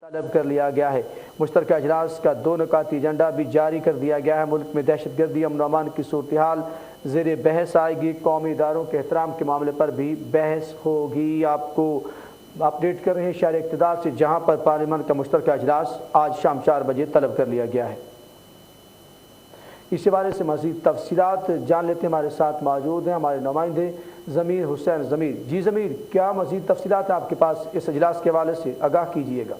طلب کر لیا گیا ہے۔ مشترکہ اجلاس کا 2 نکاتی ایجنڈا بھی جاری کر دیا گیا ہے۔ ملک میں دہشت گردی، امن و امان کی صورتحال زیر بحث آئے گی۔ قومی اداروں کے احترام کے معاملے پر بھی بحث ہوگی۔ آپ کو اپڈیٹ کر رہے ہیں شہر اقتدار سے، جہاں پر پارلیمنٹ کا مشترکہ اجلاس آج شام 4 بجے طلب کر لیا گیا ہے۔ اس حوالے سے مزید تفصیلات جان لیتے ہیں۔ ہمارے ساتھ موجود ہیں ہمارے نمائندے ضمیر حسین۔ ضمیر جی، ضمیر کیا مزید تفصیلات ہیں آپ کے پاس اس اجلاس کے حوالے سے؟ آگاہ کیجیے گا۔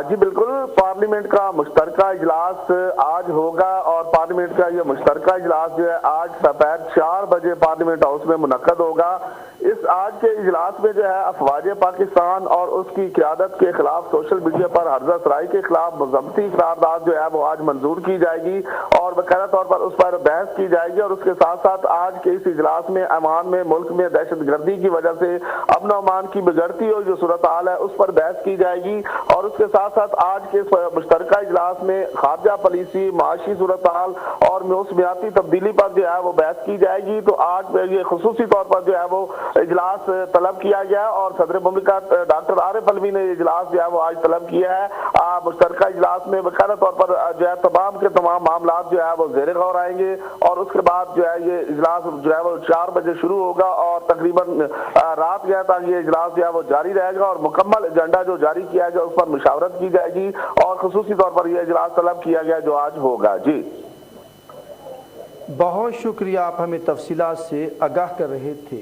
جی بالکل، پارلیمنٹ کا مشترکہ اجلاس آج ہوگا اور پارلیمنٹ کا یہ مشترکہ اجلاس جو ہے آج دوپہر 4 بجے پارلیمنٹ ہاؤس میں منعقد ہوگا۔ اس آج کے اجلاس میں جو ہے افواج پاکستان اور اس کی قیادت کے خلاف سوشل میڈیا پر ہرزہ سرائی کے خلاف مذمتی قرارداد جو ہے وہ آج منظور کی جائے گی اور باقاعدہ طور پر اس پر بحث کی جائے گی، اور اس کے ساتھ ساتھ آج کے اس اجلاس میں ایوان میں ملک میں دہشت گردی کی وجہ سے امن و امان کی بگڑتی ہوئی جو صورتحال ہے اس پر بحث کی جائے گی، اور اس کے ساتھ ساتھ آج کے مشترکہ اجلاس میں خارجہ پالیسی، معاشی صورتحال اور موسمیاتی تبدیلی پر جو ہے وہ بحث کی جائے گی۔ تو آج یہ خصوصی طور پر جو ہے وہ اجلاس طلب کیا گیا اور صدر مملکت ڈاکٹر عارف علوی نے اجلاس جو ہے وہ آج طلب کیا ہے۔ مشترکہ اجلاس میں باقاعدہ طور پر جو ہے تمام کے تمام معاملات جو ہے وہ زیر غور آئیں گے، اور اس کے بعد جو ہے یہ اجلاس جو ہے وہ 4 بجے شروع ہوگا اور تقریباً رات گیا تک یہ اجلاس جو ہے وہ جاری رہے گا، اور مکمل ایجنڈا جو جاری کیا گیا اس پر مشاورت کی جائے گی، اور خصوصی طور پر یہ اجلاس طلب کیا گیا جو آج ہوگا۔ جی بہت شکریہ، آپ ہمیں تفصیلات سے آگاہ کر رہے تھے۔